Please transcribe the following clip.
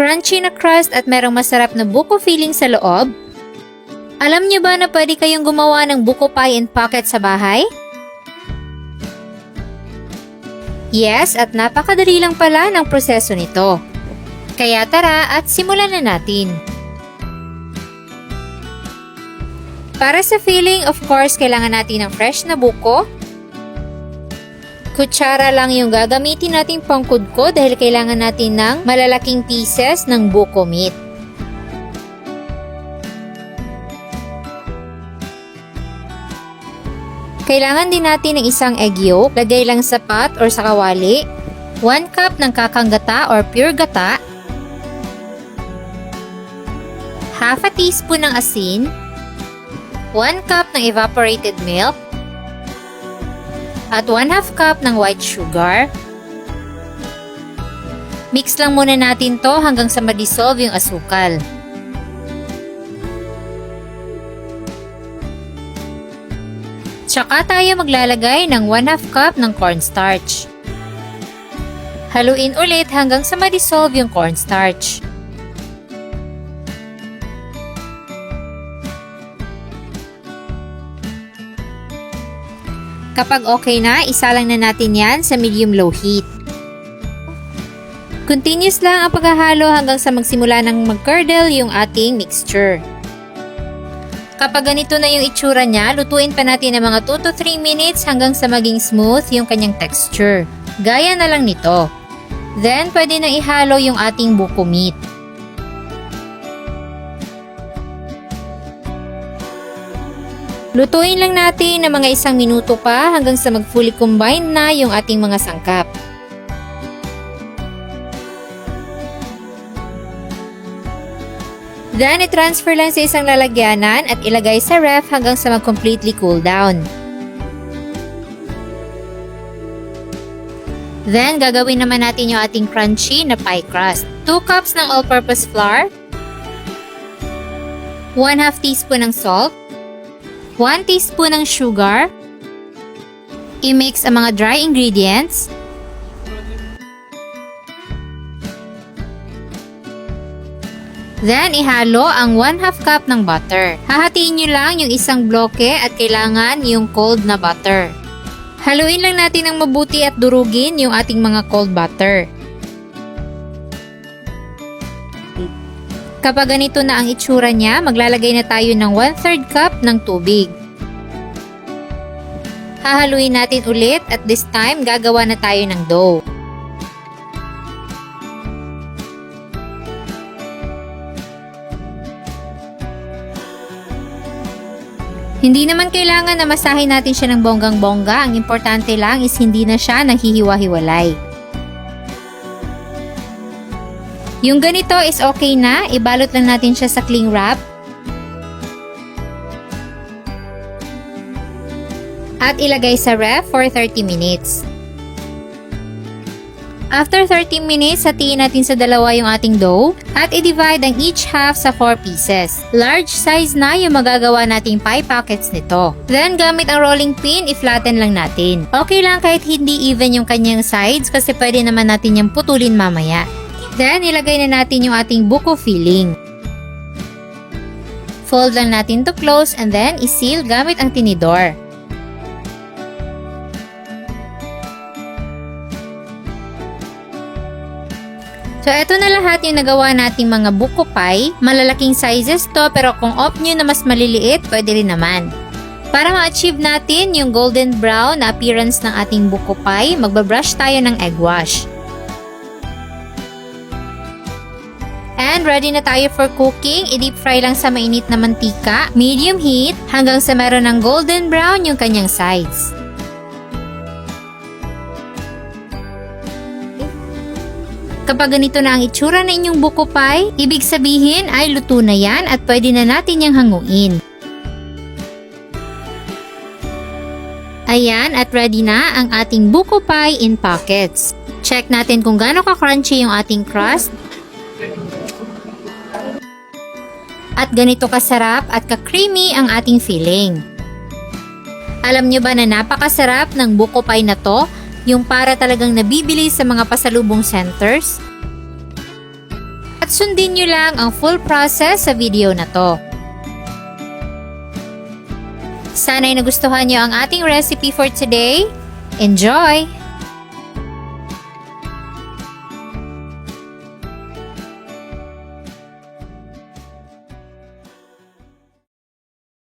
crunchy na crust at merong masarap na buko filling sa loob. Alam niyo ba na pwede kayong gumawa ng buko pie in pocket sa bahay? Yes, at napakadali lang pala ng proseso nito. Kaya tara at simulan na natin. Para sa filling, of course, kailangan natin ng fresh na buko. Kutsara lang yung gagamitin nating pangkudkod dahil kailangan natin ng malalaking pieces ng buko meat. Kailangan din natin ng isang egg yolk, lagay lang sa pot or sa kawali, 1 cup ng kakang gata or pure gata, half a teaspoon ng asin, 1 cup ng evaporated milk, at 1/2 cup ng white sugar. Mix lang muna natin to hanggang sa ma-dissolve yung asukal. Tsaka tayo maglalagay ng 1/2 cup ng cornstarch. Haluin ulit hanggang sa ma-dissolve yung cornstarch. Kapag okay na, isalang na natin yan sa medium-low heat. Continuous lang ang paghahalo hanggang sa magsimula ng mag-curdle yung ating mixture. Kapag ganito na yung itsura niya, lutuin pa natin ng mga 2 to 3 minutes hanggang sa maging smooth yung kanyang texture. Gaya na lang nito. Then, pwede na ihalo yung ating buko meat. Lutuin lang natin ng mga 1 minuto pa hanggang sa mag-fully combine na yung ating mga sangkap. Then, i-transfer lang sa isang lalagyanan at ilagay sa ref hanggang sa mag-completely cool down. Then, gagawin naman natin yung ating crunchy na pie crust. 2 cups ng all-purpose flour, 1/2 teaspoon ng salt, 1 teaspoon ng sugar, i-mix ang mga dry ingredients, then ihalo ang 1/2 cup ng butter. Hahatiin nyo lang yung isang bloke at kailangan yung cold na butter. Haluin lang natin ng mabuti at durugin yung ating mga cold butter. Kapag ganito na ang itsura niya, maglalagay na tayo ng 1/3 cup ng tubig. Hahaluin natin ulit at this time gagawa na tayo ng dough. Hindi naman kailangan na masahin natin siya ng bonggang-bongga. Ang importante lang is hindi na siya naghihiwa-hiwalay. Yung ganito is okay na. Ibalot lang natin siya sa cling wrap. At ilagay sa ref for 30 minutes. After 30 minutes, hatiin natin sa dalawa yung ating dough at i-divide ang each half sa 4 pieces. Large size na yung magagawa nating pie packets nito. Then, gamit ang rolling pin, i-flatten lang natin. Okay lang kahit hindi even yung kanyang sides kasi pwede naman natin yung putulin mamaya. Then, ilagay na natin yung ating buko filling. Fold lang natin to close and then i-seal gamit ang tinidor. So, eto na lahat yung nagawa nating mga buko pie. Malalaking sizes to, pero kung opt nyo na mas maliliit, pwede rin naman. Para ma-achieve natin yung golden brown na appearance ng ating buko pie, magbabrush tayo ng egg wash. And ready na tayo for cooking. I-deep fry lang sa mainit na mantika, medium heat, hanggang sa meron ng golden brown yung kanyang sides. Kapag ganito na ang itsura na inyong buko pie, ibig sabihin ay luto na yan at pwede na natin yung hanguin. Ayan, at ready na ang ating buko pie in pockets. Check natin kung gaano ka-crunchy yung ating crust. At ganito kasarap at ka-creamy ang ating filling. Alam nyo ba na napakasarap ng buko pie na to? Yung para talagang nabibili sa mga pasalubong centers. At at sundin nyo lang ang full process sa video na to. Sana'y nagustuhan nyo ang ating recipe for today. Enjoy!